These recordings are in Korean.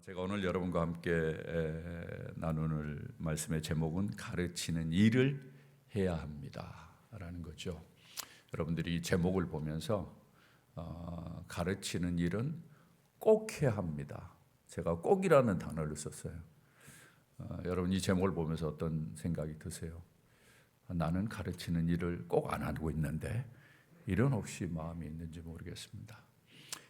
제가 오늘 여러분과 함께 나누는 말씀의 제목은 가르치는 일을 해야 합니다라는 거죠. 여러분들이 이 제목을 보면서 가르치는 일은 꼭 해야 합니다. 제가 꼭이라는 단어를 썼어요. 여러분 이 제목을 보면서 어떤 생각이 드세요? 나는 가르치는 일을 꼭 안 하고 있는데 이런 혹시 마음이 있는지 모르겠습니다.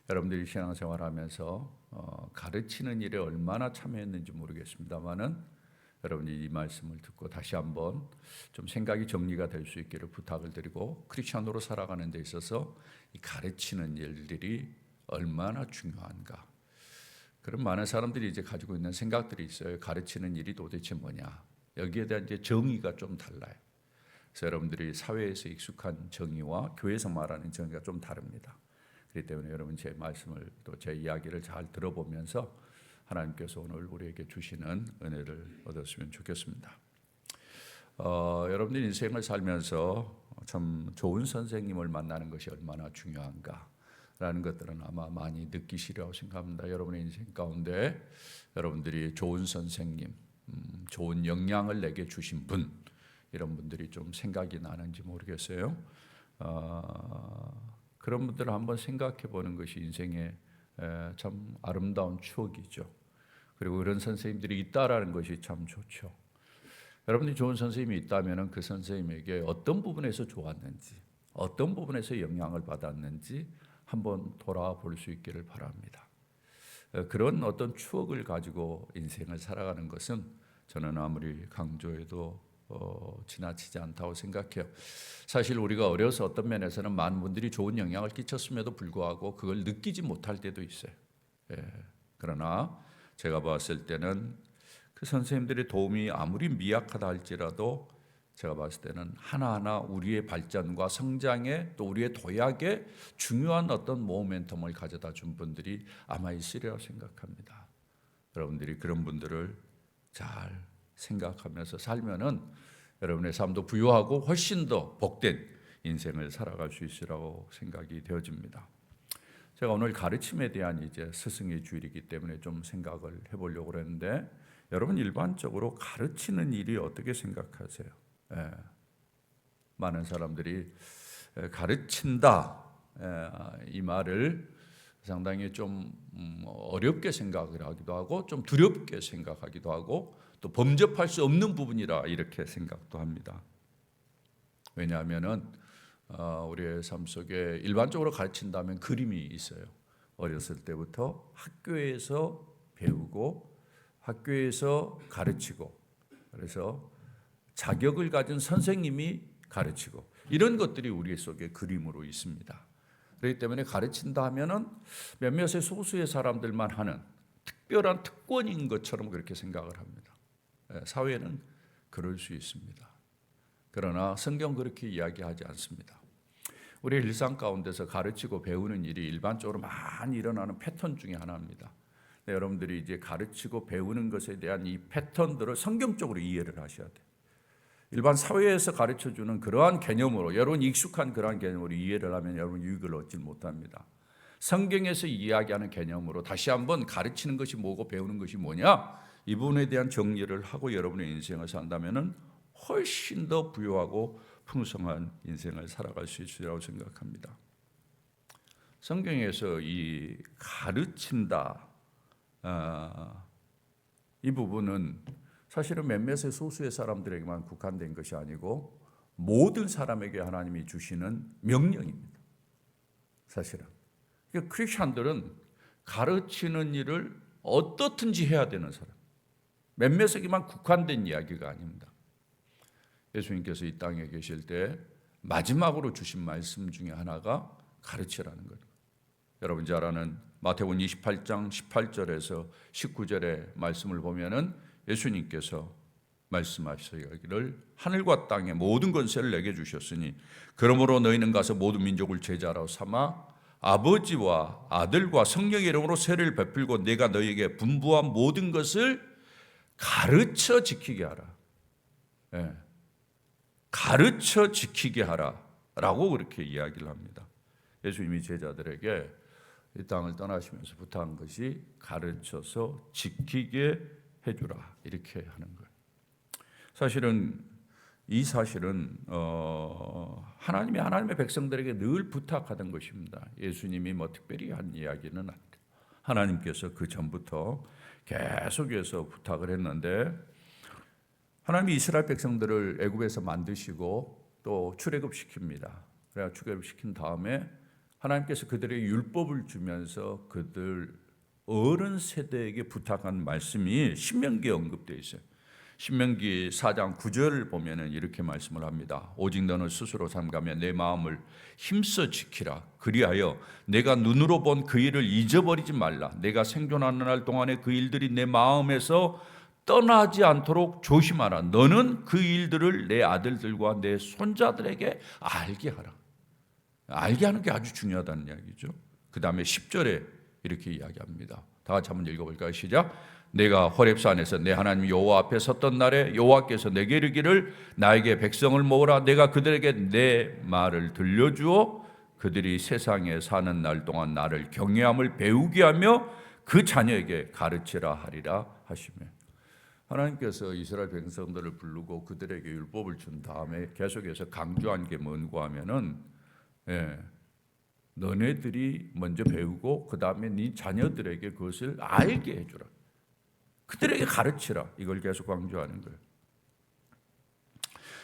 여러분들이 신앙생활하면서 가르치는 일에 얼마나 참여했는지 모르겠습니다만은 여러분이 이 말씀을 듣고 다시 한번 좀 생각이 정리가 될 수 있기를 부탁을 드리고 크리스천으로 살아가는 데 있어서 이 가르치는 일들이 얼마나 중요한가. 그런 많은 사람들이 이제 가지고 있는 생각들이 있어요. 가르치는 일이 도대체 뭐냐. 여기에 대한 이제 정의가 좀 달라요. 그래서 여러분들이 사회에서 익숙한 정의와 교회에서 말하는 정의가 좀 다릅니다. 그렇기 때문에 여러분 제 말씀을 또 제 이야기를 잘 들어보면서 하나님께서 오늘 우리에게 주시는 은혜를 얻었으면 좋겠습니다. 여러분들 인생을 살면서 참 좋은 선생님을 만나는 것이 얼마나 중요한가라는 것들은 아마 많이 느끼시리라고 생각합니다. 여러분의 인생 가운데 여러분들이 좋은 선생님, 좋은 영향을 내게 주신 분, 이런 분들이 좀 생각이 나는지 모르겠어요. 그런 분들을 한번 생각해 보는 것이 인생의 참 아름다운 추억이죠. 그리고 그런 선생님들이 있다라는 것이 참 좋죠. 여러분이 좋은 선생님이 있다면 그 선생님에게 어떤 부분에서 좋았는지, 어떤 부분에서 영향을 받았는지 한번 돌아볼 수 있기를 바랍니다. 그런 어떤 추억을 가지고 인생을 살아가는 것은 저는 아무리 강조해도 지나치지 않다고 생각해요. 사실 우리가 어려서 어떤 면에서는 많은 분들이 좋은 영향을 끼쳤음에도 불구하고 그걸 느끼지 못할 때도 있어요. 그러나 제가 봤을 때는 그 선생님들의 도움이 아무리 미약하다 할지라도 제가 봤을 때는 하나하나 우리의 발전과 성장에 또 우리의 도약에 중요한 어떤 모멘텀을 가져다 준 분들이 아마 있으리라고 생각합니다. 여러분들이 그런 분들을 잘 생각하면서 살면은 여러분의 삶도 부유하고 훨씬 더 복된 인생을 살아갈 수 있으라고 생각이 되어집니다. 제가 오늘 가르침에 대한 이제 스승의 주일이기 때문에 좀 생각을 해보려고 그랬는데 여러분 일반적으로 가르치는 일이 어떻게 생각하세요? 많은 사람들이 가르친다 이 말을 상당히 좀 어렵게 생각을 하기도 하고 좀 두렵게 생각하기도 하고 또 범접할 수 없는 부분이라 이렇게 생각도 합니다. 왜냐하면은 우리의 삶 속에 일반적으로 가르친다면 그림이 있어요. 어렸을 때부터 학교에서 배우고 학교에서 가르치고 그래서 자격을 가진 선생님이 가르치고 이런 것들이 우리 속에 그림으로 있습니다. 그렇기 때문에 가르친다 하면은 몇몇의 소수의 사람들만 하는 특별한 특권인 것처럼 그렇게 생각을 합니다. 사회는 그럴 수 있습니다. 그러나 성경 그렇게 이야기하지 않습니다. 우리 일상 가운데서 가르치고 배우는 일이 일반적으로 많이 일어나는 패턴 중에 하나입니다. 여러분들이 이제 가르치고 배우는 것에 대한 이 패턴들을 성경적으로 이해를 하셔야 돼요. 일반 사회에서 가르쳐주는 그러한 개념으로 여러분 익숙한 그러한 개념으로 이해를 하면 여러분 유익을 얻지 못합니다. 성경에서 이야기하는 개념으로 다시 한번 가르치는 것이 뭐고 배우는 것이 뭐냐 이 부분에 대한 정리를 하고 여러분의 인생을 산다면 훨씬 더 부유하고 풍성한 인생을 살아갈 수 있으리라고 생각합니다. 성경에서 이 가르친다 이 부분은 사실은 몇몇의 소수의 사람들에게만 국한된 것이 아니고 모든 사람에게 하나님이 주시는 명령입니다. 사실은 그러니까 크리스천들은 가르치는 일을 어떻든지 해야 되는 사람, 몇몇에게만 국한된 이야기가 아닙니다. 예수님께서 이 땅에 계실 때 마지막으로 주신 말씀 중에 하나가 가르치라는 거예요. 여러분 잘 아는 마태복음 28장 18절에서 19절의 말씀을 보면은 예수님께서 말씀하시기를 하늘과 땅의 모든 권세를 내게 주셨으니 그러므로 너희는 가서 모든 민족을 제자로 삼아 아버지와 아들과 성령의 이름으로 세례를 베풀고 내가 너희에게 분부한 모든 것을 가르쳐 지키게 하라. 가르쳐 지키게 하라라고 그렇게 이야기를 합니다. 예수님이 제자들에게 이 땅을 떠나시면서 부탁한 것이 가르쳐서 지키게 해주라, 이렇게 하는 거예요. 사실은 이 사실은 하나님이 하나님의 백성들에게 늘 부탁하던 것입니다. 예수님이 뭐 특별히 한 이야기는 아니에요. 하나님께서 그 전부터 계속해서 부탁을 했는데, 하나님이 이스라엘 백성들을 애굽에서 만드시고 또 출애굽시킵니다. 그래야 출애굽시킨 다음에 하나님께서 그들에게 율법을 주면서 그들 어른 세대에게 부탁한 말씀이 신명기에 언급되어 있어요. 신명기 4장 9절을 보면은 이렇게 말씀을 합니다. 오직 너는 스스로 삼가며 내 마음을 힘써 지키라. 그리하여 내가 눈으로 본 그 일을 잊어버리지 말라. 내가 생존하는 날 동안에 그 일들이 내 마음에서 떠나지 않도록 조심하라. 너는 그 일들을 내 아들들과 내 손자들에게 알게 하라. 알게 하는 게 아주 중요하다는 이야기죠. 그 다음에 10절에 이렇게 이야기합니다. 다 같이 한번 읽어볼까요? 시작. 내가 호렙산에서 내 하나님 여호와 앞에 섰던 날에 여호와께서 내게 이르기를 나에게 백성을 모으라. 내가 그들에게 내 말을 들려주어 그들이 세상에 사는 날 동안 나를 경외함을 배우게 하며 그 자녀에게 가르치라 하리라 하시며, 하나님께서 이스라엘 백성들을 부르고 그들에게 율법을 준 다음에 계속해서 강조한 게 뭔가 하면은, 너네들이 먼저 배우고 그 다음에 네 자녀들에게 그것을 알게 해주라. 그들에게 가르치라. 이걸 계속 강조하는 거예요.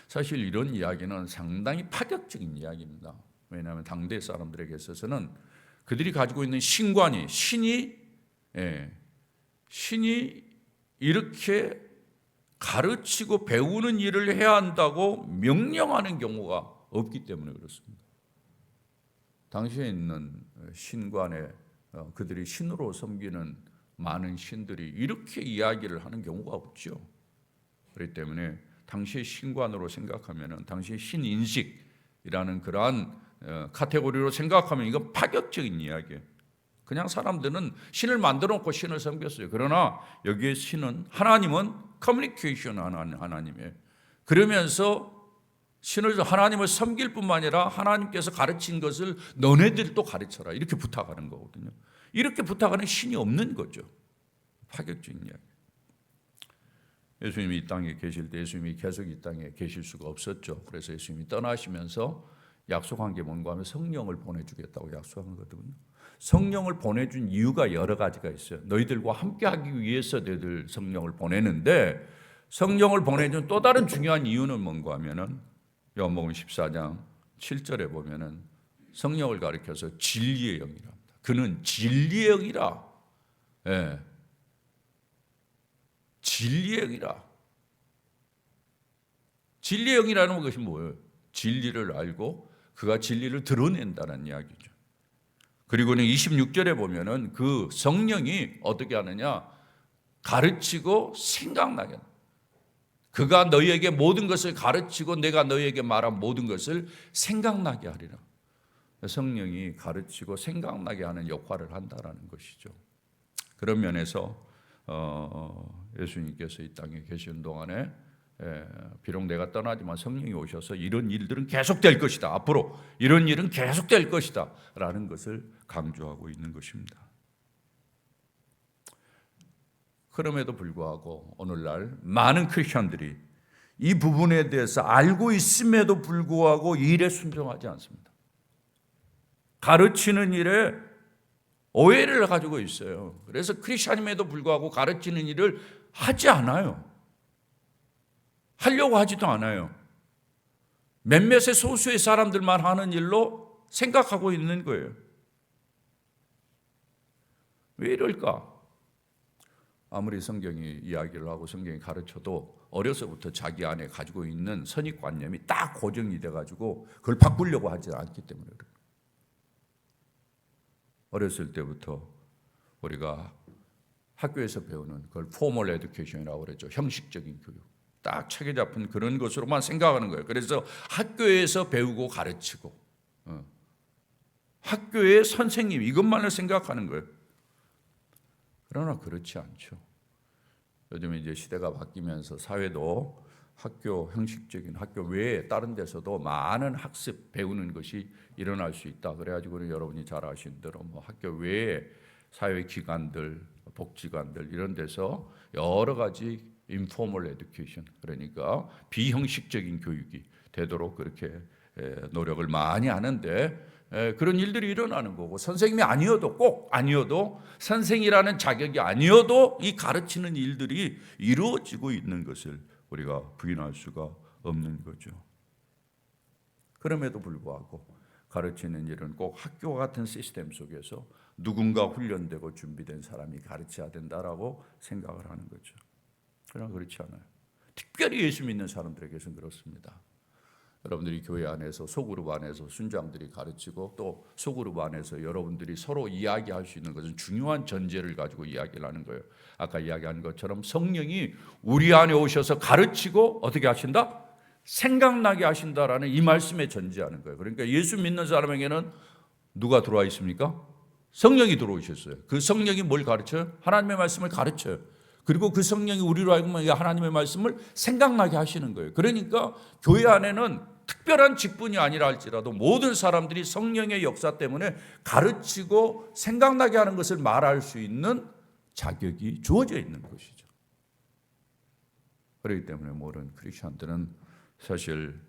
사실 이런 이야기는 상당히 파격적인 이야기입니다. 왜냐하면 당대 사람들에게 있어서는 그들이 가지고 있는 신관이 신이 이렇게 가르치고 배우는 일을 해야 한다고 명령하는 경우가 없기 때문에 그렇습니다. 당시에 있는 신관에 그들이 신으로 섬기는 많은 신들이 이렇게 이야기를 하는 경우가 없죠. 그렇기 때문에 당시의 신관으로 생각하면, 당시의 신인식이라는 그러한 카테고리로 생각하면 이건 파격적인 이야기예요. 그냥 사람들은 신을 만들어 놓고 신을 섬겼어요. 그러나 여기에 신은, 하나님은 커뮤니케이션 하는 하나님이에요. 그러면서 하나님을 섬길 뿐만 아니라 하나님께서 가르친 것을 너네들도 가르쳐라, 이렇게 부탁하는 거거든요. 이렇게 부탁하는 신이 없는 거죠. 파격적인 이야기. 예수님이 이 땅에 계실 때 예수님이 계속 이 땅에 계실 수가 없었죠. 그래서 예수님이 떠나시면서 약속한 게 뭔가 하면 성령을 보내주겠다고 약속한 거거든요. 성령을 보내준 이유가 여러 가지가 있어요. 너희들과 함께하기 위해서 너희들 성령을 보내는데, 성령을 보내준 또 다른 중요한 이유는 뭔가 하면은 요한복음 14장 7절에 보면은 성령을 가리켜서 진리의 영이랍니다. 그는 진리의 영이라. 진리의 영이라. 진리의 영이라는 것이 뭐예요? 진리를 알고 그가 진리를 드러낸다는 이야기죠. 그리고는 26절에 보면은 그 성령이 어떻게 하느냐? 가르치고 생각나게. 그가 너희에게 모든 것을 가르치고 내가 너희에게 말한 모든 것을 생각나게 하리라. 성령이 가르치고 생각나게 하는 역할을 한다라는 것이죠. 그런 면에서 예수님께서 이 땅에 계신 동안에 비록 내가 떠나지만 성령이 오셔서 이런 일들은 계속될 것이다, 앞으로 이런 일은 계속될 것이다 라는 것을 강조하고 있는 것입니다. 그럼에도 불구하고 오늘날 많은 크리스천들이 이 부분에 대해서 알고 있음에도 불구하고 이 일에 순종하지 않습니다. 가르치는 일에 오해를 가지고 있어요. 그래서 크리스천임에도 불구하고 가르치는 일을 하지 않아요. 하려고 하지도 않아요. 몇몇의 소수의 사람들만 하는 일로 생각하고 있는 거예요. 왜 이럴까? 아무리 성경이 이야기를 하고 성경이 가르쳐도 어려서부터 자기 안에 가지고 있는 선입관념이 딱 고정이 돼가지고 그걸 바꾸려고 하지 않기 때문에 그래요. 어렸을 때부터 우리가 학교에서 배우는 그걸 포멀 에듀케이션이라고 그러죠. 형식적인 교육. 딱 책에 잡힌 그런 것으로만 생각하는 거예요. 그래서 학교에서 배우고 가르치고 학교의 선생님 이것만을 생각하는 거예요. 그러나 그렇지 않죠. 요즘 이제 시대가 바뀌면서 사회도 학교 형식적인 학교 외에 다른 데서도 많은 학습 배우는 것이 일어날 수 있다. 그래가지고 여러분이 잘 아시는 대로 뭐 학교 외에 사회기관들, 복지관들 이런 데서 여러 가지 인포멀 에듀케이션, 그러니까 비형식적인 교육이 되도록 그렇게 노력을 많이 하는데, 그런 일들이 일어나는 거고, 선생님이 아니어도 꼭 아니어도 선생이라는 자격이 아니어도 이 가르치는 일들이 이루어지고 있는 것을 우리가 부인할 수가 없는 거죠. 그럼에도 불구하고 가르치는 일은 꼭 학교 같은 시스템 속에서 누군가 훈련되고 준비된 사람이 가르쳐야 된다라고 생각을 하는 거죠. 그러나 그렇지 않아요. 특별히 예수 믿는 사람들에게서는 그렇습니다. 여러분들이 교회 안에서 소그룹 안에서 순장들이 가르치고 또 소그룹 안에서 여러분들이 서로 이야기할 수 있는 것은 중요한 전제를 가지고 이야기를 하는 거예요. 아까 이야기한 것처럼 성령이 우리 안에 오셔서 가르치고 어떻게 하신다? 생각나게 하신다라는 이 말씀에 전제하는 거예요. 그러니까 예수 믿는 사람에게는 누가 들어와 있습니까? 성령이 들어오셨어요. 그 성령이 뭘 가르쳐요? 하나님의 말씀을 가르쳐요. 그리고 그 성령이 우리로 하여금 하나님의 말씀을 생각나게 하시는 거예요. 그러니까 교회 안에는 특별한 직분이 아니라 할지라도 모든 사람들이 성령의 역사 때문에 가르치고 생각나게 하는 것을 말할 수 있는 자격이 주어져 있는 것이죠. 그렇기 때문에 모든 크리스천들은 사실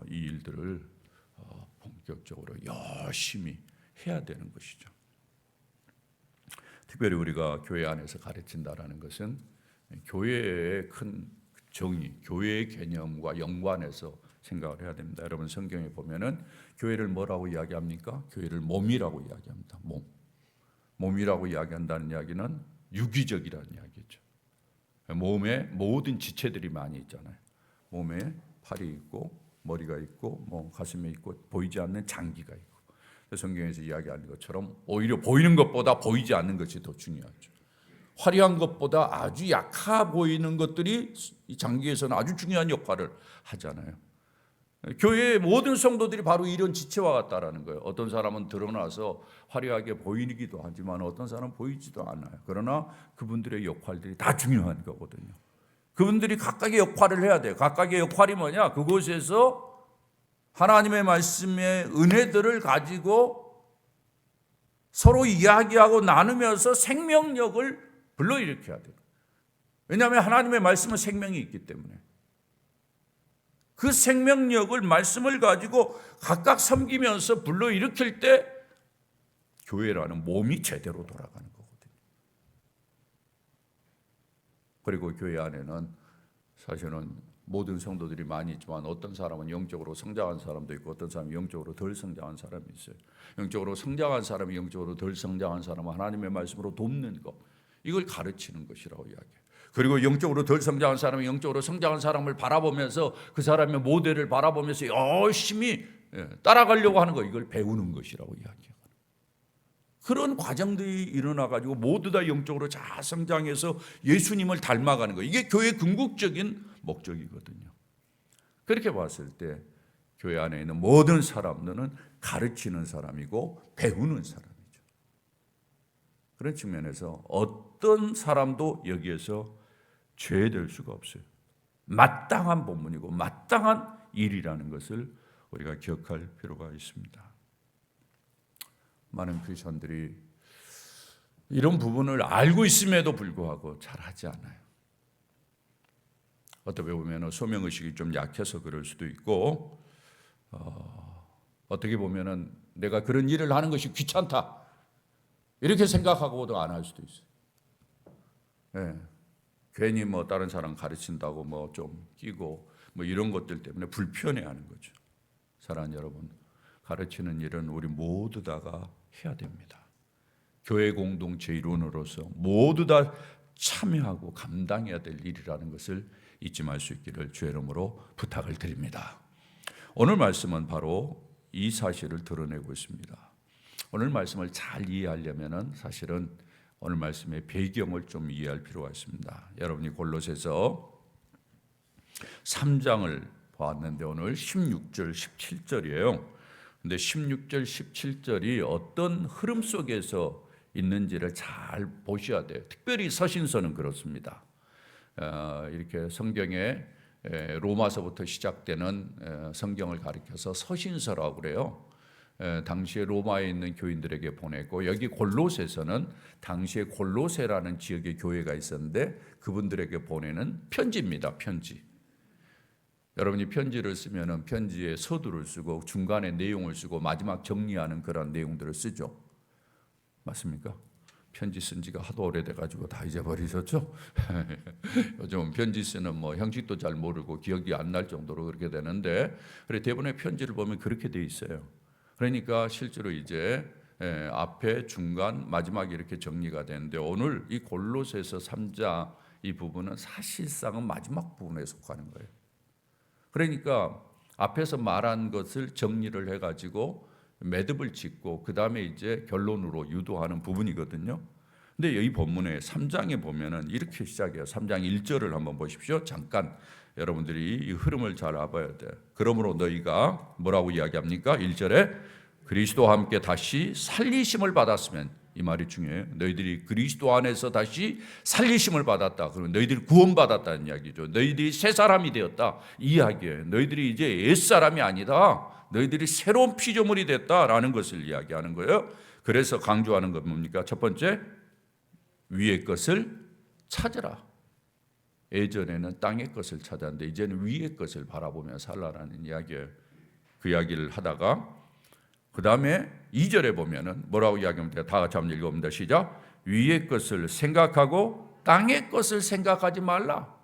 이 일들을 본격적으로 열심히 해야 되는 것이죠. 특별히 우리가 교회 안에서 가르친다라는 것은 교회의 큰 정의, 교회의 개념과 연관해서 생각을 해야 됩니다. 여러분 성경에 보면은 교회를 뭐라고 이야기합니까? 교회를 몸이라고 이야기합니다. 몸이라고 이야기한다는 이야기는 유기적이라는 이야기죠. 몸에 모든 지체들이 많이 있잖아요. 몸에 팔이 있고 머리가 있고 뭐 가슴에 있고 보이지 않는 장기가 있고. 성경에서 이야기하는 것처럼 오히려 보이는 것보다 보이지 않는 것이 더 중요하죠. 화려한 것보다 아주 약해 보이는 것들이 이 장기에서는 아주 중요한 역할을 하잖아요. 교회의 모든 성도들이 바로 이런 지체와 같다라는 거예요. 어떤 사람은 드러나서 화려하게 보이기도 하지만 어떤 사람은 보이지도 않아요. 그러나 그분들의 역할들이 다 중요한 거거든요. 그분들이 각각의 역할을 해야 돼요. 각각의 역할이 뭐냐? 그곳에서 하나님의 말씀의 은혜들을 가지고 서로 이야기하고 나누면서 생명력을 불러일으켜야 돼요. 왜냐하면 하나님의 말씀은 생명이 있기 때문에 그 생명력을 말씀을 가지고 각각 섬기면서 불러일으킬 때 교회라는 몸이 제대로 돌아가는 거거든요. 그리고 교회 안에는 사실은 모든 성도들이 많이 있지만 어떤 사람은 영적으로 성장한 사람도 있고 어떤 사람은 영적으로 덜 성장한 사람이 있어요. 영적으로 성장한 사람이 영적으로 덜 성장한 사람은 하나님의 말씀으로 돕는 것, 이걸 가르치는 것이라고 이야기해요. 그리고 영적으로 덜 성장한 사람이 영적으로 성장한 사람을 바라보면서 그 사람의 모델을 바라보면서 열심히 따라가려고 하는 거, 이걸 배우는 것이라고 이야기해요. 그런 과정들이 일어나가지고 모두 다 영적으로 잘 성장해서 예수님을 닮아가는 거예요. 이게 교회의 궁극적인 목적이거든요. 그렇게 봤을 때 교회 안에 있는 모든 사람들은 가르치는 사람이고 배우는 사람이죠. 그런 측면에서 어떤 사람도 여기에서 죄될 수가 없어요. 마땅한 본문이고 마땅한 일이라는 것을 우리가 기억할 필요가 있습니다. 많은 크리스천들이 이런 부분을 알고 있음에도 불구하고 잘하지 않아요. 어떻게 보면 소명의식이 좀 약해서 그럴 수도 있고, 어떻게 보면 내가 그런 일을 하는 것이 귀찮다 이렇게 생각하고도 안 할 수도 있어요. 네. 괜히 뭐 다른 사람 가르친다고 뭐 좀 끼고 뭐 이런 것들 때문에 불편해하는 거죠. 사랑하는 여러분, 가르치는 일은 우리 모두 다가 해야 됩니다. 교회 공동체 일원으로서 모두 다 참여하고 감당해야 될 일이라는 것을 잊지 말 수 있기를 주의 이름으로 부탁을 드립니다. 오늘 말씀은 바로 이 사실을 드러내고 있습니다. 오늘 말씀을 잘 이해하려면 사실은 오늘 말씀의 배경을 좀 이해할 필요가 있습니다. 여러분이 골로새서 3장을 보았는데 오늘 16절, 17절이에요. 근데 16절, 17절이 어떤 흐름 속에서 있는지를 잘 보셔야 돼요. 특별히 서신서는 그렇습니다. 이렇게 성경에 로마서부터 시작되는 성경을 가리켜서 서신서라고 그래요. 당시에 로마에 있는 교인들에게 보내고, 여기 골로새서는 당시에 골로새라는 지역의 교회가 있었는데 그분들에게 보내는 편지입니다. 편지. 여러분이 편지를 쓰면은 편지에 서두를 쓰고 중간에 내용을 쓰고 마지막 정리하는 그런 내용들을 쓰죠. 맞습니까? 편지 쓴 지가 하도 오래돼가지고 다 잊어버리셨죠? 요즘은 편지 쓰는 형식도 잘 모르고 기억이 안 날 정도로 그렇게 되는데, 그래 대부분의 편지를 보면 그렇게 돼 있어요. 그러니까 실제로 이제 앞에 중간 마지막에 이렇게 정리가 되는데, 오늘 이 골로새서 3장 이 부분은 사실상은 마지막 부분에 속하는 거예요. 그러니까 앞에서 말한 것을 정리를 해가지고 매듭을 짓고 그 다음에 이제 결론으로 유도하는 부분이거든요. 근데 이 본문에 3장에 보면은 이렇게 시작해요. 3장 1절을 한번 보십시오. 잠깐 여러분들이 이 흐름을 잘 알아봐야 돼. 그러므로 너희가 뭐라고 이야기합니까? 1절에 그리스도와 함께 다시 살리심을 받았으면, 이 말이 중요해요. 너희들이 그리스도 안에서 다시 살리심을 받았다. 그러면 너희들이 구원받았다는 이야기죠. 너희들이 새 사람이 되었다, 이 이야기예요. 너희들이 이제 옛사람이 아니다. 너희들이 새로운 피조물이 됐다라는 것을 이야기하는 거예요. 그래서 강조하는 건 뭡니까? 첫 번째, 위의 것을 찾으라. 예전에는 땅의 것을 찾았는데 이제는 위의 것을 바라보며 살라라는 이야기예요. 그 이야기를 하다가 그 다음에 2절에 보면은 뭐라고 이야기합니까? 다 같이 한번 읽어봅니다. 시작. 위의 것을 생각하고 땅의 것을 생각하지 말라.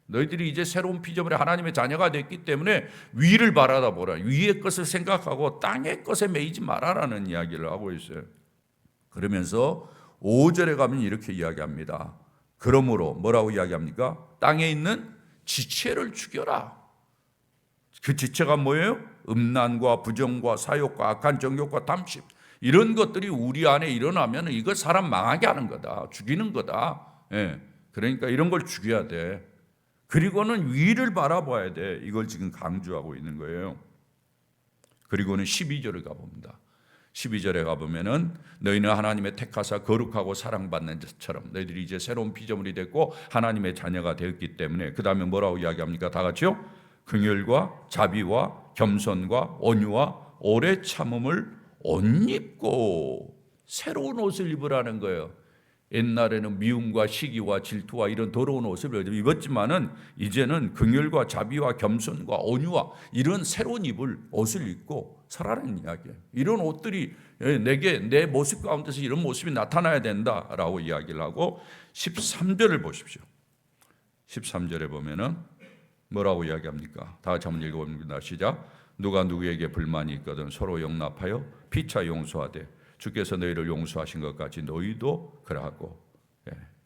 너희들이 이제 새로운 피조물의 하나님의 자녀가 됐기 때문에 위를 바라보라. 위의 것을 생각하고 땅의 것에 매이지 말아라는 이야기를 하고 있어요. 그러면서 5절에 가면 이렇게 이야기합니다. 그러므로 뭐라고 이야기합니까? 땅에 있는 지체를 죽여라. 그 지체가 뭐예요? 음란과 부정과 사욕과 악한 정욕과 탐심, 이런 것들이 우리 안에 일어나면 이거 사람 망하게 하는 거다. 죽이는 거다. 그러니까 이런 걸 죽여야 돼. 그리고는 위를 바라봐야 돼. 이걸 지금 강조하고 있는 거예요. 그리고는 12절을 가봅니다. 12절에 가보면은 너희는 하나님의 택하사 거룩하고 사랑받는 자처럼, 너희들이 이제 새로운 피조물이 됐고 하나님의 자녀가 되었기 때문에, 그 다음에 뭐라고 이야기합니까? 다 같이요. 긍휼과 자비와 겸손과 온유와 오래 참음을 옷 입고 새로운 옷을 입으라는 거예요. 옛날에는 미움과 시기와 질투와 이런 더러운 옷을 입었지만은 이제는 긍휼과 자비와 겸손과 온유와 이런 새로운 옷을 입고 살아라는 이야기예요. 이런 옷들이 내게 내 모습 가운데서 이런 모습이 나타나야 된다라고 이야기를 하고, 13절을 보십시오. 13절에 보면은 뭐라고 이야기합니까? 다 같이 한번 읽어봅니다. 시작. 누가 누구에게 불만이 있거든 서로 용납하여 피차 용서하되 주께서 너희를 용서하신 것 같이 너희도 그러하고.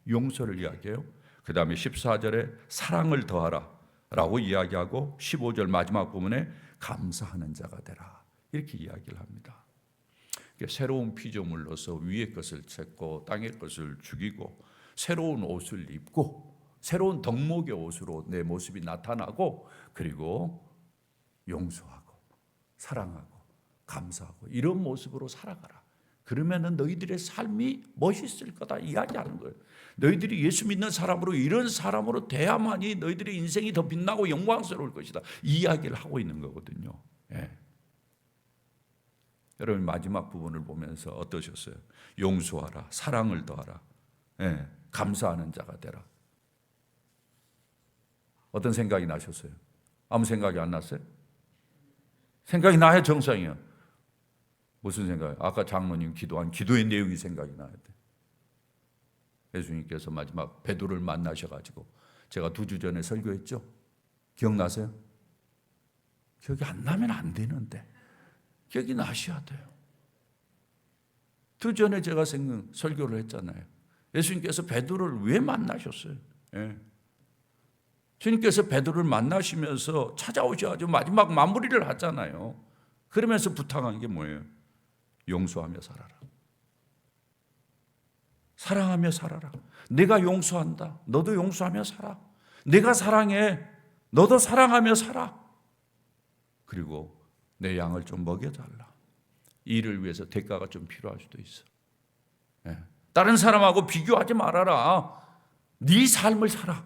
용서를 이야기해요. 그 다음에 14절에 사랑을 더하라 라고 이야기하고, 15절 마지막 부분에 감사하는 자가 되라, 이렇게 이야기를 합니다. 새로운 피조물로서 위의 것을 찾고 땅의 것을 죽이고 새로운 옷을 입고 새로운 덕목의 옷으로 내 모습이 나타나고, 그리고 용서하고 사랑하고 감사하고 이런 모습으로 살아가라. 그러면은 너희들의 삶이 멋있을 거다 이야기하는 거예요. 너희들이 예수 믿는 사람으로, 이런 사람으로 돼야만이 너희들의 인생이 더 빛나고 영광스러울 것이다, 이 이야기를 하고 있는 거거든요. 여러분 마지막 부분을 보면서 어떠셨어요? 용서하라, 사랑을 더하라, 감사하는 자가 되라. 어떤 생각이 나셨어요? 아무 생각이 안 났어요? 생각이 나야 정상이에요. 무슨 생각이에요? 아까 장로님 기도한 기도의 내용이 생각이 나야 돼. 예수님께서 마지막 베드로를 만나셔가지고, 제가 2주 전에 설교했죠? 기억나세요? 기억이 안 나면 안 되는데 기억이 나셔야 돼요. 2주 전에 제가 설교를 했잖아요. 예수님께서 베드로를 왜 만나셨어요? 주님께서 베드로를 만나시면서 찾아오셔가지고 마지막 마무리를 하잖아요. 그러면서 부탁한 게 뭐예요? 용서하며 살아라. 사랑하며 살아라. 내가 용서한다. 너도 용서하며 살아. 내가 사랑해. 너도 사랑하며 살아. 그리고 내 양을 좀 먹여달라. 이를 위해서 대가가 좀 필요할 수도 있어. 다른 사람하고 비교하지 말아라. 네 삶을 살아.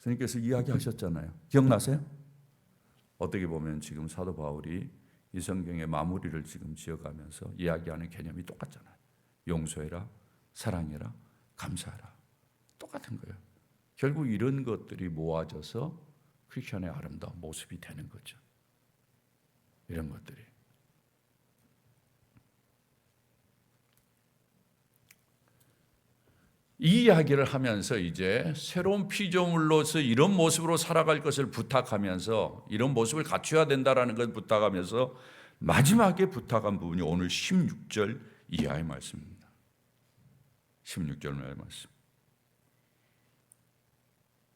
스님께서 이야기하셨잖아요. 기억나세요? 어떻게 보면 지금 사도 바울이 이 성경의 마무리를 지금 지어가면서 이야기하는 개념이 똑같잖아요. 용서해라, 사랑해라, 감사해라. 똑같은 거예요. 결국 이런 것들이 모아져서 크리스천의 아름다운 모습이 되는 거죠. 이런 것들이. 이 이야기를 하면서 이제 새로운 피조물로서 이런 모습으로 살아갈 것을 부탁하면서 이런 모습을 갖춰야 된다라는 걸 부탁하면서 마지막에 부탁한 부분이 오늘 16절 이하의 말씀입니다. 16절의 말씀.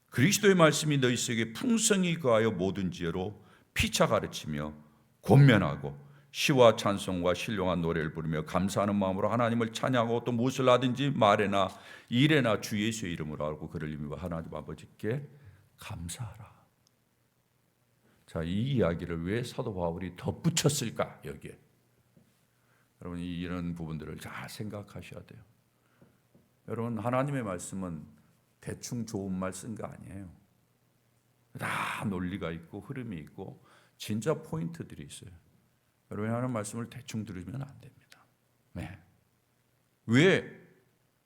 그리스도의 말씀이 너희 속에 풍성히 거하여 모든 지혜로 피차 가르치며 권면하고 시와 찬송과 신령한 노래를 부르며 감사하는 마음으로 하나님을 찬양하고 또 무엇을 하든지 말에나 일에나 주 예수의 이름으로 하고 그를 힘입어 하나님 아버지께 감사하라. 자, 이 이야기를 왜 사도 바울이 덧붙였을까 여기에? 여러분 이런 부분들을 잘 생각하셔야 돼요. 여러분 하나님의 말씀은 대충 좋은 말 쓴 거 아니에요. 다 논리가 있고 흐름이 있고 진짜 포인트들이 있어요. 여러분이 하는 말씀을 대충 들으면 안 됩니다. 네.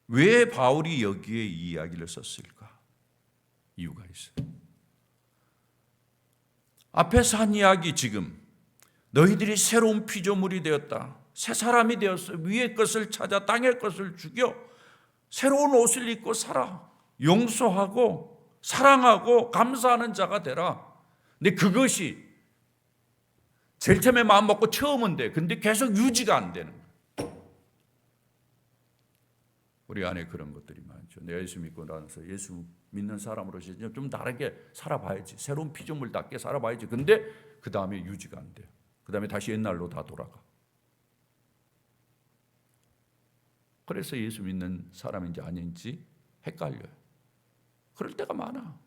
왜 바울이 여기에 이 이야기를 썼을까? 이유가 있어요. 앞에서 한 이야기 지금 너희들이 새로운 피조물이 되었다. 새 사람이 되었어. 위의 것을 찾아 땅의 것을 죽여 새로운 옷을 입고 살아. 용서하고 사랑하고 감사하는 자가 되라. 근데 그것이 제일 처음에 마음 먹고 처음은 돼. 근데 계속 유지가 안 되는 거예요. 우리 안에 그런 것들이 많죠. 내가 예수 믿고 나서 예수 믿는 사람으로서 좀 다르게 살아봐야지. 새로운 피조물답게 살아봐야지. 근데 그 다음에 유지가 안 돼요. 그 다음에 다시 옛날로 다 돌아가. 그래서 예수 믿는 사람인지 아닌지 헷갈려요. 그럴 때가 많아.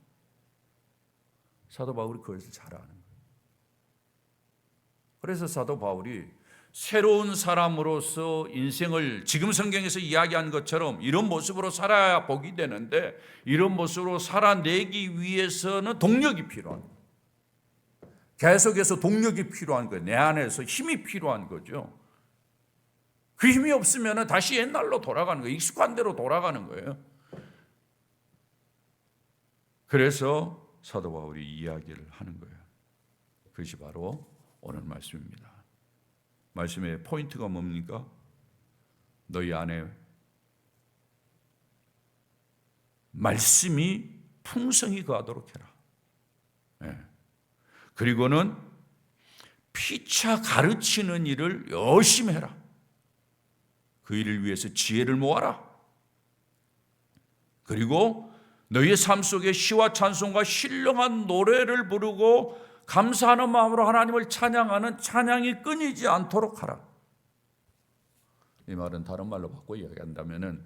사도 바울이 그것을 잘 아는 거예요. 그래서 사도 바울이 새로운 사람으로서 인생을 지금 성경에서 이야기한 것처럼 이런 모습으로 살아야 복이 되는데 이런 모습으로 살아내기 위해서는 동력이 필요한 거예요. 계속해서 동력이 필요한 거예요. 내 안에서 힘이 필요한 거죠. 그 힘이 없으면 다시 옛날로 돌아가는 거예요. 익숙한 대로 돌아가는 거예요. 그래서 사도 바울이 이야기를 하는 거예요. 그것이 바로 오늘 말씀입니다. 말씀의 포인트가 뭡니까? 너희 안에 말씀이 풍성히 거하도록 해라. 네. 그리고는 피차 가르치는 일을 열심히 해라. 그 일을 위해서 지혜를 모아라. 그리고 너희의 삶 속에 시와 찬송과 신령한 노래를 부르고 감사하는 마음으로 하나님을 찬양하는 찬양이 끊이지 않도록 하라. 이 말은 다른 말로 바꿔 이야기한다면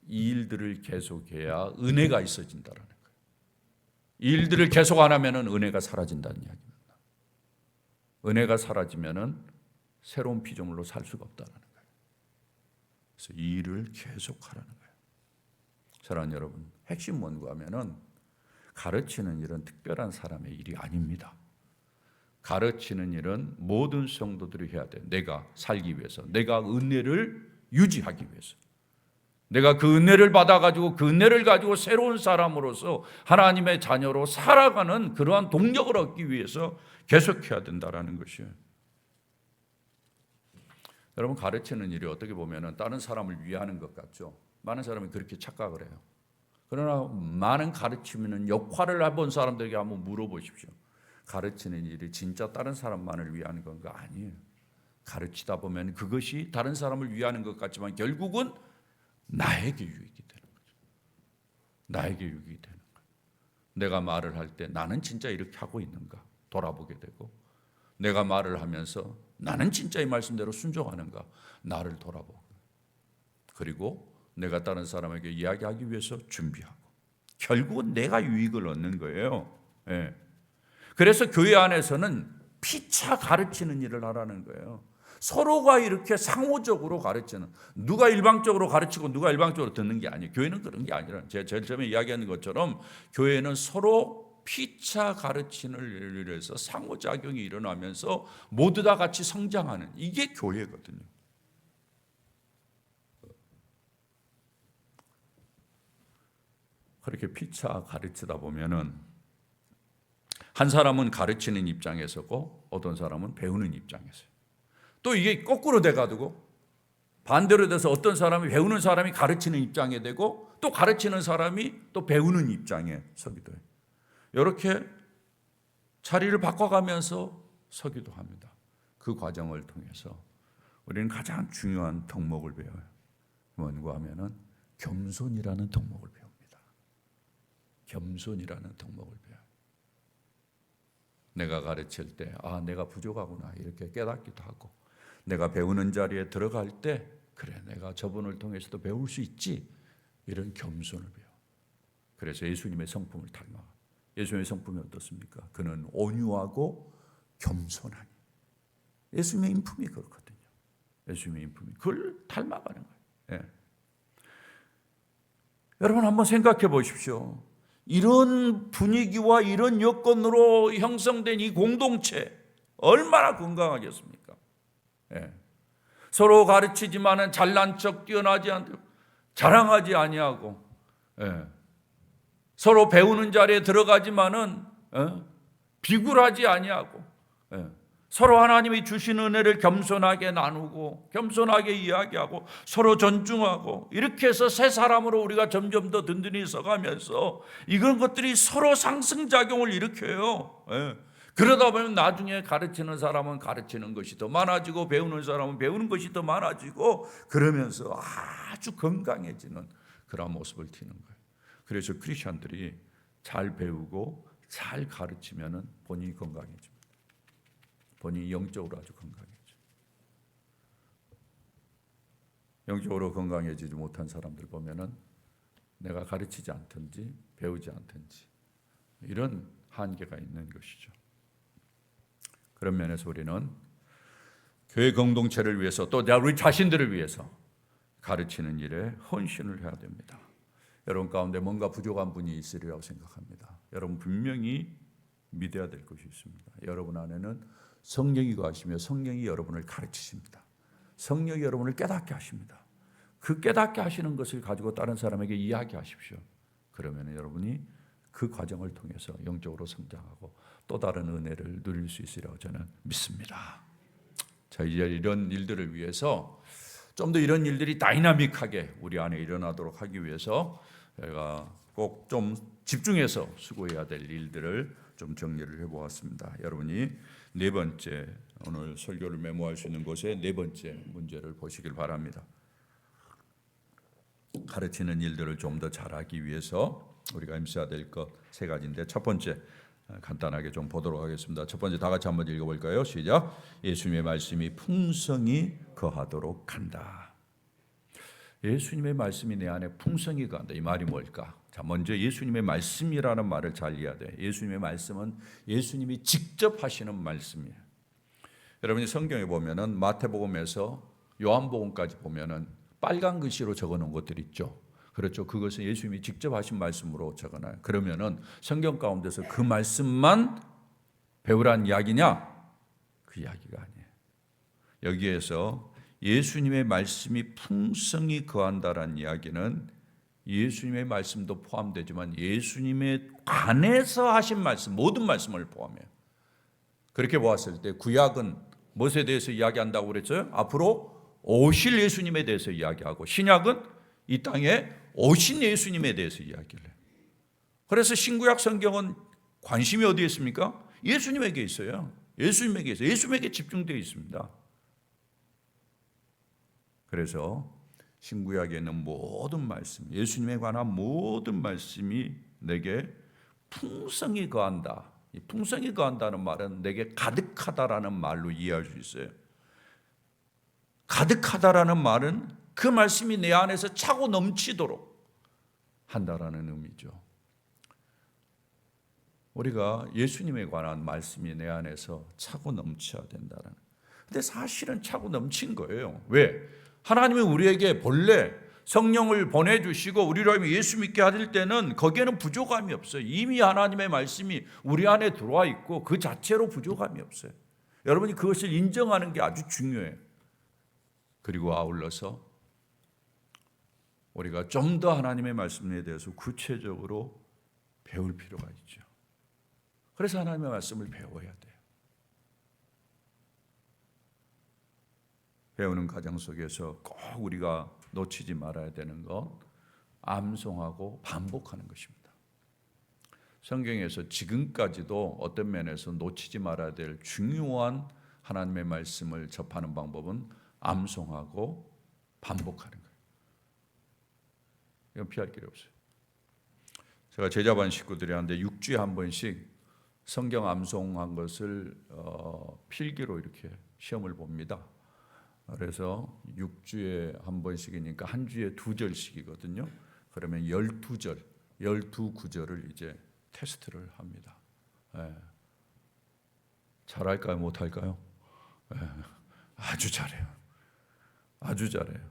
이 일들을 계속해야 은혜가 있어진다는 거예요. 이 일들을 계속 안 하면 은혜가 사라진다는 이야기입니다. 은혜가 사라지면 새로운 피조물로 살 수가 없다는 거예요. 그래서 이 일을 계속하라는 거예요. 사랑하는 여러분, 핵심 원고하면은 가르치는 일은 특별한 사람의 일이 아닙니다. 가르치는 일은 모든 성도들이 해야 돼요. 내가 살기 위해서, 내가 은혜를 유지하기 위해서, 내가 그 은혜를 받아가지고 그 은혜를 가지고 새로운 사람으로서 하나님의 자녀로 살아가는 그러한 동력을 얻기 위해서 계속해야 된다는 것이에요. 여러분, 가르치는 일이 어떻게 보면 다른 사람을 위하는 것 같죠. 많은 사람이 그렇게 착각을 해요. 그러나 많은 가르치는 역할을 해본 사람들에게 한번 물어보십시오. 가르치는 일이 진짜 다른 사람만을 위하는 건가? 아니에요. 가르치다 보면 그것이 다른 사람을 위하는 것 같지만 결국은 나에게 유익이 되는 거죠. 나에게 유익이 되는 거예요. 내가 말을 할 때 나는 진짜 이렇게 하고 있는가 돌아보게 되고, 내가 말을 하면서 나는 진짜 이 말씀대로 순종하는가 나를 돌아보고, 그리고 내가 다른 사람에게 이야기하기 위해서 준비하고, 결국은 내가 유익을 얻는 거예요. 네. 그래서 교회 안에서는 피차 가르치는 일을 하라는 거예요. 서로가 이렇게 상호적으로 가르치는, 누가 일방적으로 가르치고 누가 일방적으로 듣는 게 아니에요. 교회는 그런 게 아니라, 제가 제일 처음에 이야기하는 것처럼 교회는 서로 피차 가르치는 일을 해서 상호작용이 일어나면서 모두 다 같이 성장하는, 이게 교회거든요. 그렇게 피차 가르치다 보면은 한 사람은 가르치는 입장에서고 어떤 사람은 배우는 입장에서요. 또 이게 거꾸로 돼가지고 반대로 돼서 어떤 사람이, 배우는 사람이 가르치는 입장에 되고 또 가르치는 사람이 또 배우는 입장에 서기도 해요. 이렇게 자리를 바꿔가면서 서기도 합니다. 그 과정을 통해서 우리는 가장 중요한 덕목을 배워요. 뭔가 하면은 겸손이라는 덕목을 배웁니다. 겸손이라는 덕목을 배워요. 내가 가르칠 때 내가 부족하구나 이렇게 깨닫기도 하고, 내가 배우는 자리에 들어갈 때 그래, 내가 저분을 통해서도 배울 수 있지, 이런 겸손을 배워. 그래서 예수님의 성품을 닮아. 예수님의 성품이 어떻습니까? 그는 온유하고 겸손하니. 예수님의 인품이 그렇거든요. 예수님의 인품이 그걸 닮아가는 거예요. 예. 여러분 한번 생각해 보십시오. 이런 분위기와 이런 여건으로 형성된 이 공동체 얼마나 건강하겠습니까? 예. 서로 가르치지만은 잘난 척 뛰어나지 않고 자랑하지 아니하고, 예. 서로 배우는 자리에 들어가지만은 비굴하지 아니하고, 예. 서로 하나님이 주신 은혜를 겸손하게 나누고 겸손하게 이야기하고 서로 존중하고, 이렇게 해서 새 사람으로 우리가 점점 더 든든히 서가면서 이런 것들이 서로 상승작용을 일으켜요. 예. 그러다 보면 나중에 가르치는 사람은 가르치는 것이 더 많아지고 배우는 사람은 배우는 것이 더 많아지고, 그러면서 아주 건강해지는 그런 모습을 띠는 거예요. 그래서 크리스천들이 잘 배우고 잘 가르치면은 본인이 건강해집니다. 본인이 영적으로 아주 건강해져. 영적으로 건강해지지 못한 사람들 보면은 내가 가르치지 않든지 배우지 않든지 이런 한계가 있는 것이죠. 그런 면에서 우리는 교회 공동체를 위해서 또 우리 자신들을 위해서 가르치는 일에 헌신을 해야 됩니다. 여러분 가운데 뭔가 부족한 분이 있으리라고 생각합니다. 여러분 분명히 믿어야 될 것이 있습니다. 여러분 안에는 성령이 거하시며 성령이 여러분을 가르치십니다. 성령이 여러분을 깨닫게 하십니다. 그 깨닫게 하시는 것을 가지고 다른 사람에게 이야기하십시오. 그러면 여러분이 그 과정을 통해서 영적으로 성장하고 또 다른 은혜를 누릴 수 있으리라고 저는 믿습니다. 자, 이제 이런 일들을 위해서 좀 더 이런 일들이 다이나믹하게 우리 안에 일어나도록 하기 위해서 제가 꼭 좀 집중해서 수고해야 될 일들을 좀 정리를 해보았습니다. 여러분이 네 번째, 오늘 설교를 메모할 수 있는 곳에 네 번째 문제를 보시길 바랍니다. 가르치는 일들을 좀 더 잘하기 위해서 우리가 임해야 될 것 세 가지인데, 첫 번째 간단하게 좀 보도록 하겠습니다. 첫 번째 다 같이 한번 읽어볼까요? 시작. 예수님의 말씀이 풍성히 거하도록 한다. 예수님의 말씀이 내 안에 풍성히 거한다. 이 말이 뭘까? 자, 먼저 예수님의 말씀이라는 말을 잘 이해해야 돼. 예수님의 말씀은 예수님이 직접 하시는 말씀이에요. 여러분이 성경에 보면은 마태복음에서 요한복음까지 보면은 빨간 글씨로 적어놓은 것들이 있죠. 그렇죠. 그것은 예수님이 직접 하신 말씀으로 적어놔요. 그러면은 성경 가운데서 그 말씀만 배우란 이야기냐? 그 이야기가 아니에요. 여기에서 예수님의 말씀이 풍성히 거한다라는 이야기는 예수님의 말씀도 포함되지만 예수님의 안에서 하신 말씀, 모든 말씀을 포함해요. 그렇게 보았을 때 구약은 무엇에 대해서 이야기한다고 그랬어요? 앞으로 오실 예수님에 대해서 이야기하고, 신약은 이 땅에 오신 예수님에 대해서 이야기를 해요. 그래서 신구약 성경은 관심이 어디에 있습니까? 예수님에게 있어요. 예수님에게 있어요. 예수님에게 집중되어 있습니다. 그래서 신구약에 있는 모든 말씀, 예수님에 관한 모든 말씀이 내게 풍성히 거한다. 이 풍성히 거한다는 말은 내게 가득하다라는 말로 이해할 수 있어요. 가득하다라는 말은 그 말씀이 내 안에서 차고 넘치도록 한다라는 의미죠. 우리가 예수님에 관한 말씀이 내 안에서 차고 넘쳐야 된다는. 근데 사실은 차고 넘친 거예요. 왜? 하나님이 우리에게 본래 성령을 보내주시고 우리로 하여금 예수 믿게 하실 때는 거기에는 부족함이 없어요. 이미 하나님의 말씀이 우리 안에 들어와 있고 그 자체로 부족함이 없어요. 여러분이 그것을 인정하는 게 아주 중요해요. 그리고 아울러서 우리가 좀 더 하나님의 말씀에 대해서 구체적으로 배울 필요가 있죠. 그래서 하나님의 말씀을 배워야 돼요. 배우는 과정 속에서 꼭 우리가 놓치지 말아야 되는 것, 암송하고 반복하는 것입니다. 성경에서 지금까지도 어떤 면에서 놓치지 말아야 될 중요한 하나님의 말씀을 접하는 방법은 암송하고 반복하는 거예요. 이건 피할 길이 없어요. 제가 제자반 식구들이 하는데 6주에 한 번씩 성경 암송한 것을 필기로 이렇게 시험을 봅니다. 그래서 6주에 한 번씩이니까 한 주에 2절씩이거든요. 그러면 12절, 12구절을 이제 테스트를 합니다. 잘할까요? 못할까요? 아주 잘해요. 아주 잘해요.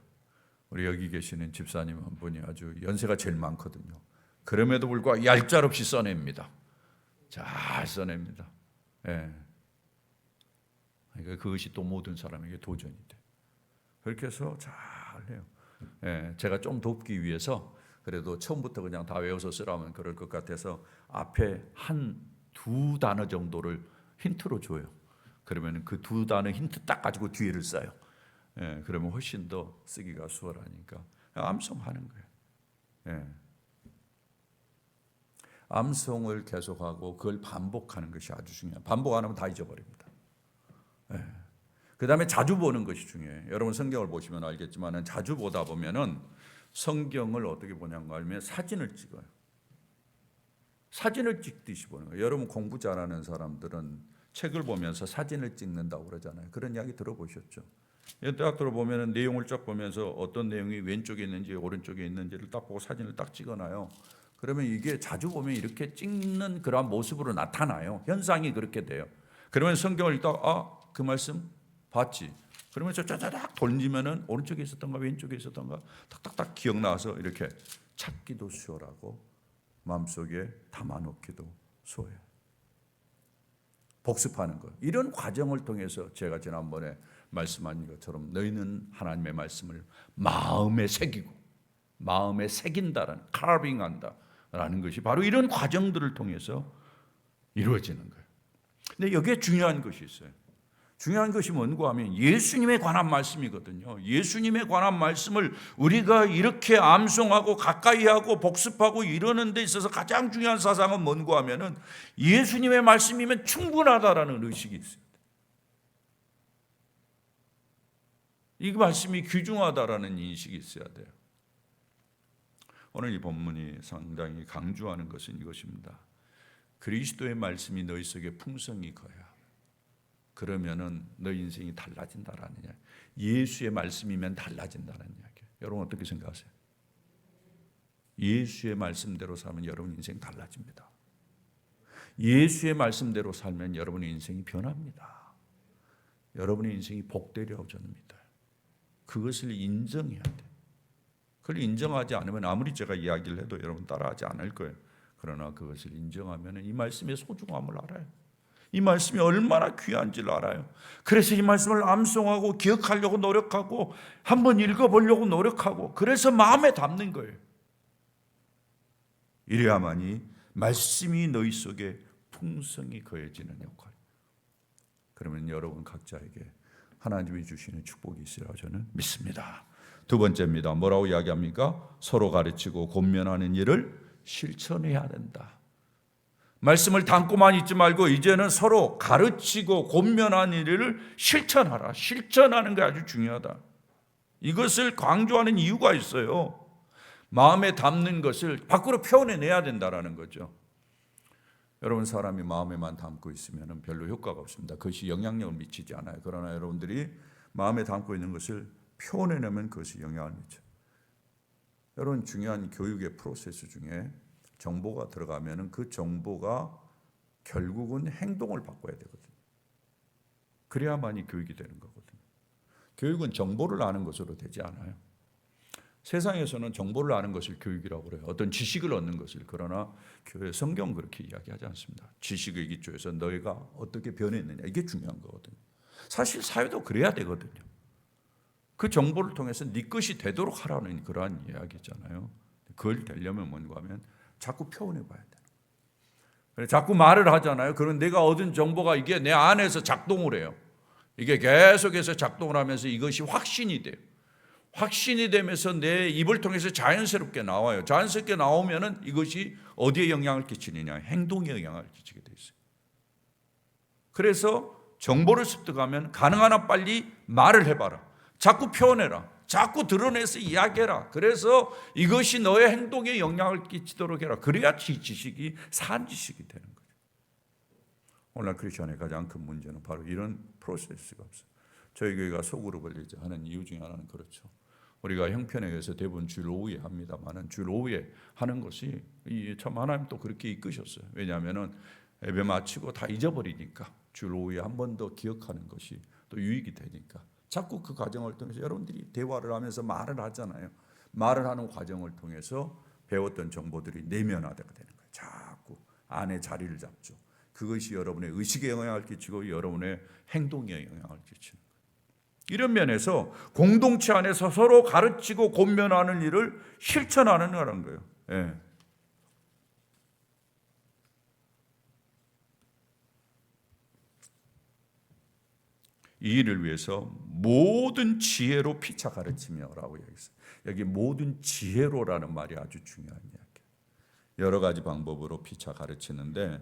우리 여기 계시는 집사님 한 분이 아주 연세가 제일 많거든요. 그럼에도 불구하고 얄짤없이 써냅니다. 잘 써냅니다. 그러니까 그것이 또 모든 사람에게 도전이 돼. 그렇게 해서 잘해요. 제가 좀 돕기 위해서 그래도 처음부터 그냥 다 외워서 쓰라면 그럴 것 같아서 앞에 두 단어 정도를 힌트로 줘요. 그러면 그 2단어 힌트 딱 가지고 뒤에를 써요. 그러면 훨씬 더 쓰기가 수월하니까 암송하는 거예요. 암송을 계속하고 그걸 반복하는 것이 아주 중요해요. 반복 안 하면 다 잊어버립니다. 그 다음에 자주 보는 것이 중요해요. 여러분 성경을 보시면 알겠지만 자주 보다 보면은 성경을 어떻게 보냐고 하면 사진을 찍어요. 사진을 찍듯이 보는 거예요. 여러분 공부 잘하는 사람들은 책을 보면서 사진을 찍는다고 그러잖아요. 그런 이야기 들어보셨죠? 딱 들어보면 내용을 쫙 보면서 어떤 내용이 왼쪽에 있는지 오른쪽에 있는지를 딱 보고 사진을 딱 찍어놔요. 그러면 이게 자주 보면 이렇게 찍는 그러한 모습으로 나타나요. 현상이 그렇게 돼요. 그러면 성경을 읽다가 그 말씀 봤지. 그러면 짜자작 돌리면은 오른쪽에 있었던가 왼쪽에 있었던가 탁탁탁 기억나서 이렇게 찾기도 수월하고 마음속에 담아놓기도 수월해요. 복습하는 것. 이런 과정을 통해서 제가 지난번에 말씀한 것처럼 너희는 하나님의 말씀을 마음에 새기고 마음에 새긴다라는 carving한다라는 것이 바로 이런 과정들을 통해서 이루어지는 거예요. 근데 여기에 중요한 것이 있어요. 중요한 것이 뭔가 하면 예수님에 관한 말씀이거든요. 예수님에 관한 말씀을 우리가 이렇게 암송하고 가까이 하고 복습하고 이러는 데 있어서 가장 중요한 사상은 뭔가 하면은 예수님의 말씀이면 충분하다라는 의식이 있어요. 이 말씀이 귀중하다라는 인식이 있어야 돼요. 오늘 이 본문이 상당히 강조하는 것은 이것입니다. 그리스도의 말씀이 너희 속에 풍성히 거야. 그러면은 너 인생이 달라진다라는 이야기. 예수의 말씀이면 달라진다는 이야기. 여러분 어떻게 생각하세요? 예수의 말씀대로 살면 여러분 인생 달라집니다. 예수의 말씀대로 살면 여러분의 인생이 변합니다. 여러분의 인생이 복되리라고 저는 믿어요. 그것을 인정해야 돼. 그걸 인정하지 않으면 아무리 제가 이야기를 해도 여러분 따라하지 않을 거예요. 그러나 그것을 인정하면 이 말씀의 소중함을 알아요. 이 말씀이 얼마나 귀한지를 알아요. 그래서 이 말씀을 암송하고 기억하려고 노력하고 한번 읽어보려고 노력하고 그래서 마음에 담는 거예요. 이래야만이 말씀이 너희 속에 풍성히 거해지는 역할. 그러면 여러분 각자에게 하나님이 주시는 축복이 있으리라 저는 믿습니다. 두 번째입니다. 뭐라고 이야기합니까? 서로 가르치고 권면하는 일을 실천해야 된다. 말씀을 담고만 있지 말고 이제는 서로 가르치고 권면하는 일을 실천하라. 실천하는 게 아주 중요하다. 이것을 강조하는 이유가 있어요. 마음에 담는 것을 밖으로 표현해내야 된다는 거죠. 여러분 사람이 마음에만 담고 있으면 별로 효과가 없습니다. 그것이 영향력을 미치지 않아요. 그러나 여러분들이 마음에 담고 있는 것을 표현해내면 그것이 영향을 미쳐요. 여러분 중요한 교육의 프로세스 중에 정보가 들어가면 그 정보가 결국은 행동을 바꿔야 되거든요. 그래야만이 교육이 되는 거거든요. 교육은 정보를 아는 것으로 되지 않아요. 세상에서는 정보를 아는 것을 교육이라고 그래요. 어떤 지식을 얻는 것을. 그러나 교회 성경 그렇게 이야기하지 않습니다. 지식의 기초에서 너희가 어떻게 변했느냐, 이게 중요한 거거든요. 사실 사회도 그래야 되거든요. 그 정보를 통해서 네 것이 되도록 하라는 그러한 이야기잖아요. 그걸 되려면 뭔가 하면 자꾸 표현해 봐야 돼요. 자꾸 말을 하잖아요. 그런 내가 얻은 정보가 이게 내 안에서 작동을 해요. 이게 계속해서 작동을 하면서 이것이 확신이 돼요. 확신이 되면서 내 입을 통해서 자연스럽게 나와요. 자연스럽게 나오면은 이것이 어디에 영향을 끼치느냐? 행동에 영향을 끼치게 돼 있어요. 그래서 정보를 습득하면 가능한 한 빨리 말을 해봐라. 자꾸 표현해라. 자꾸 드러내서 이야기해라. 그래서 이것이 너의 행동에 영향을 끼치도록 해라. 그래야 지식이 산 지식이 되는 거예요. 오늘날 크리스천의 가장 큰 문제는 바로 이런 프로세스가 없어요. 저희 교회가 소그룹을 이제 하는 이유 중에 하나는 그렇죠. 우리가 형편에 의해서 대부분 주일 오후에 합니다만은 주일 오후에 하는 것이 참 하나님 또 그렇게 이끄셨어요. 왜냐하면은 예배 마치고 다 잊어버리니까 주일 오후에 한 번 더 기억하는 것이 또 유익이 되니까 자꾸 그 과정을 통해서 여러분들이 대화를 하면서 말을 하잖아요. 말을 하는 과정을 통해서 배웠던 정보들이 내면화되게 되는 거예요. 자꾸 안에 자리를 잡죠. 그것이 여러분의 의식에 영향을 끼치고 여러분의 행동에 영향을 끼치는 거예요. 이런 면에서 공동체 안에서 서로 가르치고 권면하는 일을 실천하는 거예요. 예. 이 일을 위해서 모든 지혜로 피차 가르치며라고 얘기했어요. 여기 모든 지혜로라는 말이 아주 중요한 이야기예요. 여러 가지 방법으로 피차 가르치는데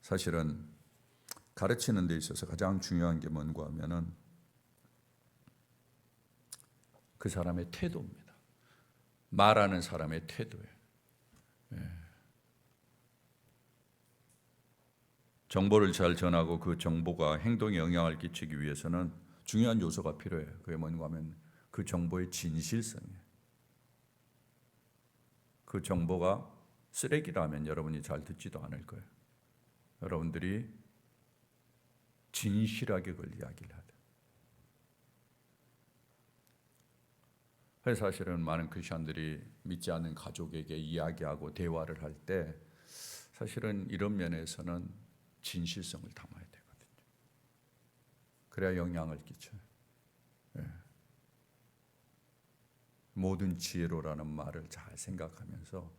사실은 가르치는 데 있어서 가장 중요한 게 뭔가 하면은 그 사람의 태도입니다. 말하는 사람의 태도예요. 정보를 잘 전하고 그 정보가 행동에 영향을 끼치기 위해서는 중요한 요소가 필요해요. 그게 뭔가 하면 그 정보의 진실성이에요. 그 정보가 쓰레기라면 여러분이 잘 듣지도 않을 거예요. 여러분들이 진실하게 그걸 이야기를 하다. 그래서 사실은 많은 크리스천들이 믿지 않는 가족에게 이야기하고 대화를 할 때 사실은 이런 면에서는 진실성을 담아야 되거든요. 그래야 영향을 끼쳐요. 예. 모든 지혜로라는 말을 잘 생각하면서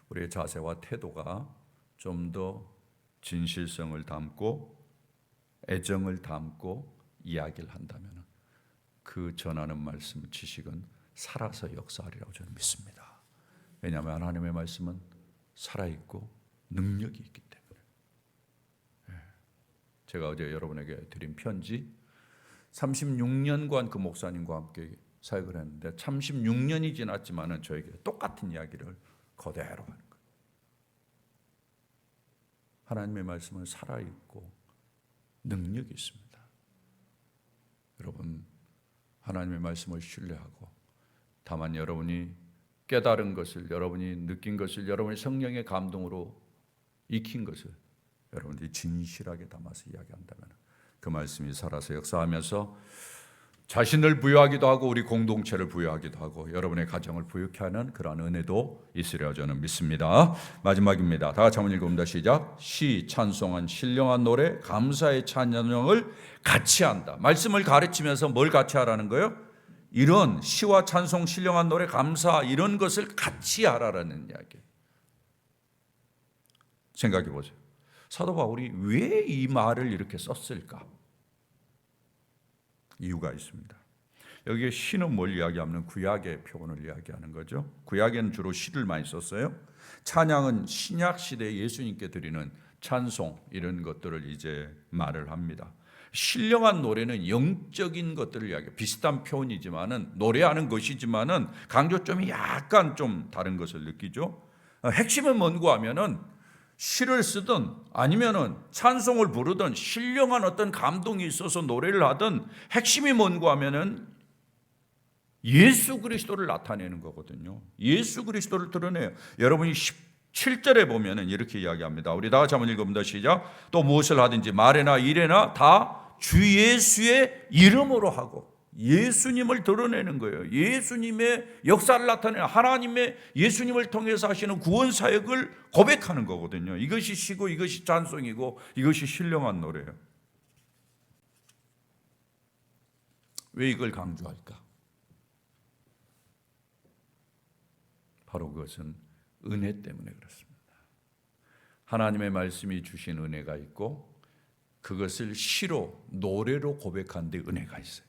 우리의 자세와 태도가 좀 더 진실성을 담고 애정을 담고 이야기를 한다면 그 전하는 말씀, 지식은 살아서 역사하리라고 저는 믿습니다. 왜냐하면 하나님의 말씀은 살아있고 능력이 있기 때문에. 제가 어제 여러분에게 드린 편지 36년간 그 목사님과 함께 사역을 했는데 36년이 지났지만은 저에게 똑같은 이야기를 그대로 하는 거예요. 하나님의 말씀은 살아있고 능력이 있습니다. 여러분 하나님의 말씀을 신뢰하고 다만 여러분이 깨달은 것을 여러분이 느낀 것을 여러분의 성령의 감동으로 익힌 것을 여러분들이 진실하게 담아서 이야기한다면 그 말씀이 살아서 역사하면서 자신을 부여하기도 하고 우리 공동체를 부여하기도 하고 여러분의 가정을 부유케 하는 그러한 은혜도 있으리라 저는 믿습니다. 마지막입니다. 다 같이 한번 읽어봅니다. 시작. 시, 찬송한 신령한 노래, 감사의 찬양을 같이 한다. 말씀을 가르치면서 뭘 같이 하라는 거예요? 이런 시와 찬송, 신령한 노래, 감사 이런 것을 같이 하라라는 이야기. 생각해 보세요. 사도 바울이 왜 이 말을 이렇게 썼을까? 이유가 있습니다. 여기에 시는 뭘 이야기하면 구약의 표현을 이야기하는 거죠. 구약에는 주로 시를 많이 썼어요. 찬양은 신약 시대에 예수님께 드리는 찬송 이런 것들을 이제 말을 합니다. 신령한 노래는 영적인 것들을 이야기해요. 비슷한 표현이지만은 노래하는 것이지만은 강조점이 약간 좀 다른 것을 느끼죠. 핵심은 뭔고 하면은 시를 쓰든 아니면은 찬송을 부르든 신령한 어떤 감동이 있어서 노래를 하든 핵심이 뭔고 하면은 예수 그리스도를 나타내는 거거든요. 예수 그리스도를 드러내요. 여러분이 7절에 보면은 이렇게 이야기합니다. 우리 다 같이 한번 읽어봅니다. 시작. 또 무엇을 하든지 말에나 일에나 다 주 예수의 이름으로 하고, 예수님을 드러내는 거예요. 예수님의 역사를 나타내는, 하나님의 예수님을 통해서 하시는 구원 사역을 고백하는 거거든요. 이것이 시고 이것이 찬송이고 이것이 신령한 노래예요. 왜 이걸 강조할까? 바로 그것은 은혜 때문에 그렇습니다. 하나님의 말씀이 주신 은혜가 있고 그것을 시로, 노래로 고백한 데 은혜가 있어요.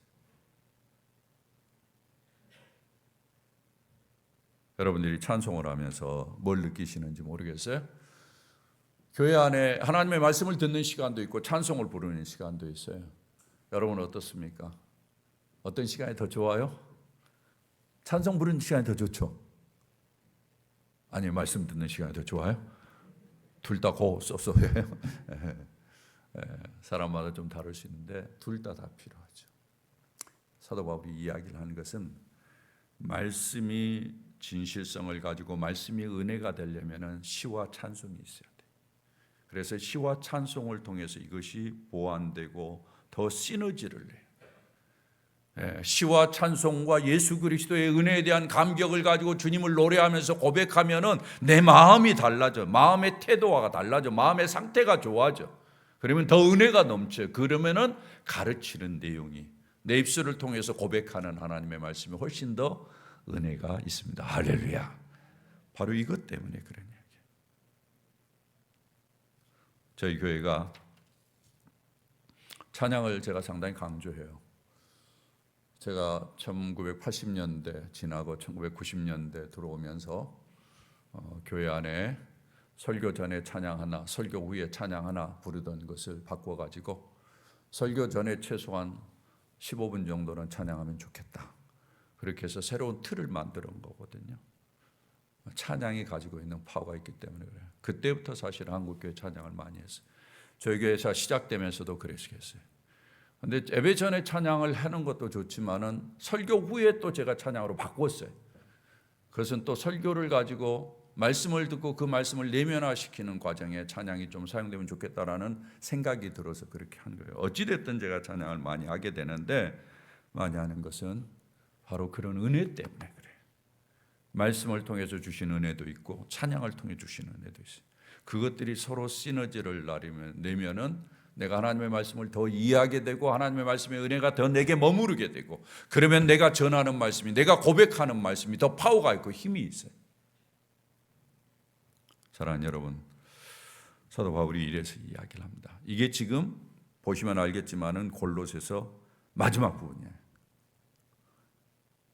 여러분들이 찬송을 하면서 뭘 느끼시는지 모르겠어요? 교회 안에 하나님의 말씀을 듣는 시간도 있고 찬송을 부르는 시간도 있어요. 여러분은 어떻습니까? 어떤 시간이 더 좋아요? 찬송 부르는 시간이 더 좋죠? 아니면 말씀 듣는 시간이 더 좋아요? 둘 다 쏘쏘해요. 사람마다 좀 다를 수 있는데 둘 다 필요하죠. 사도 바울이 이야기를 하는 것은 말씀이 진실성을 가지고 말씀이 은혜가 되려면 시와 찬송이 있어야 돼요. 그래서 시와 찬송을 통해서 이것이 보완되고 더 시너지를 내요. 시와 찬송과 예수 그리스도의 은혜에 대한 감격을 가지고 주님을 노래하면서 고백하면은 내 마음이 달라져. 마음의 태도가 달라져. 마음의 상태가 좋아져. 그러면 더 은혜가 넘쳐요. 그러면은 가르치는 내용이, 내 입술을 통해서 고백하는 하나님의 말씀이 훨씬 더 은혜가 있습니다. 할렐루야. 바로 이것 때문에 그런 이야기예요. 저희 교회가 찬양을 제가 상당히 강조해요. 제가 1980년대 지나고 1990년대 들어오면서 교회 안에 설교 전에 찬양 하나, 설교 후에 찬양 하나 부르던 것을 바꿔가지고 설교 전에 최소한 15분 정도는 찬양하면 좋겠다. 그렇게 해서 새로운 틀을 만들어 온 거거든요. 찬양이 가지고 있는 파워가 있기 때문에 그래요. 그때부터 사실 한국교회 찬양을 많이 했어요. 저희 교회가 시작되면서도 그랬어요. 근데 예배 전에 찬양을 하는 것도 좋지만은 설교 후에 또 제가 찬양으로 바꿨어요. 그것은 또 설교를 가지고 말씀을 듣고 그 말씀을 내면화시키는 과정에 찬양이 좀 사용되면 좋겠다라는 생각이 들어서 그렇게 한 거예요. 어찌됐든 제가 찬양을 많이 하게 되는데, 많이 하는 것은 바로 그런 은혜 때문에 그래요. 말씀을 통해서 주신 은혜도 있고 찬양을 통해 주신 은혜도 있어요. 그것들이 서로 시너지를 내면은 내가 하나님의 말씀을 더 이해하게 되고 하나님의 말씀의 은혜가 더 내게 머무르게 되고, 그러면 내가 전하는 말씀이, 내가 고백하는 말씀이 더 파워가 있고 힘이 있어요. 사랑하는 여러분, 사도 바울이 이래서 이야기를 합니다. 이게 지금 보시면 알겠지만은 골로새서 마지막 부분이에요.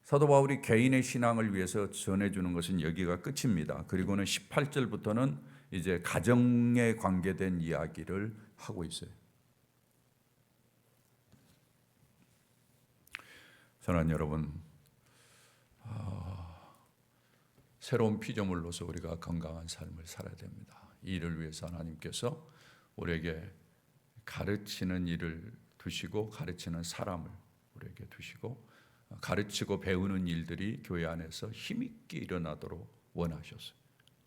사도 바울이 개인의 신앙을 위해서 전해주는 것은 여기가 끝입니다. 그리고는 18절부터는 이제 가정에 관계된 이야기를 하고 있어요. 사랑하는 여러분, 새로운 피조물로서 우리가 건강한 삶을 살아야 됩니다. 이 일을 위해서 하나님께서 우리에게 가르치는 일을 두시고 가르치는 사람을 우리에게 두시고 가르치고 배우는 일들이 교회 안에서 힘있게 일어나도록 원하셨어요.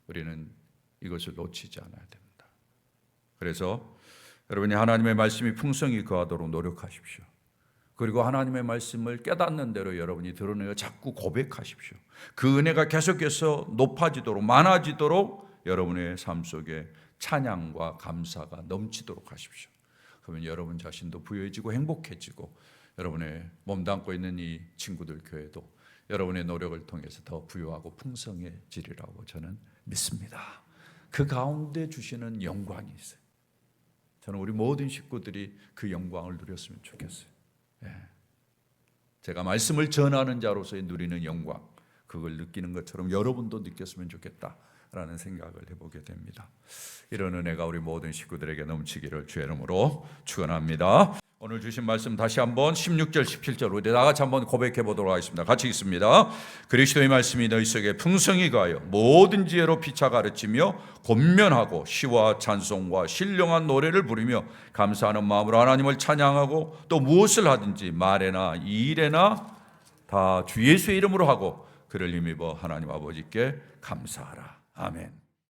우리는 이것을 놓치지 않아야 됩니다. 그래서 여러분이 하나님의 말씀이 풍성히 거하도록 노력하십시오. 그리고 하나님의 말씀을 깨닫는 대로 여러분이 드러내어 자꾸 고백하십시오. 그 은혜가 계속해서 높아지도록, 많아지도록 여러분의 삶 속에 찬양과 감사가 넘치도록 하십시오. 그러면 여러분 자신도 부유해지고 행복해지고 여러분의 몸담고 있는 이 친구들 교회도 여러분의 노력을 통해서 더 부유하고 풍성해지리라고 저는 믿습니다. 그 가운데 주시는 영광이 있어요. 저는 우리 모든 식구들이 그 영광을 누렸으면 좋겠어요. 제가 말씀을 전하는 자로서의 누리는 영광, 그걸 느끼는 것처럼 여러분도 느꼈으면 좋겠다라는 생각을 해보게 됩니다. 이런 은혜가 우리 모든 식구들에게 넘치기를 주의 이름으로 축원합니다. 오늘 주신 말씀 다시 한번 16절 17절 우리 다 같이 한번 고백해 보도록 하겠습니다. 같이 읽습니다. 그리스도의 말씀이 너희 속에 풍성히 가하여 모든 지혜로 피차 가르치며 권면하고 시와 찬송과 신령한 노래를 부르며 감사하는 마음으로 하나님을 찬양하고 또 무엇을 하든지 말에나 일에나 다 주 예수의 이름으로 하고 그를 힘입어 하나님 아버지께 감사하라. 아멘.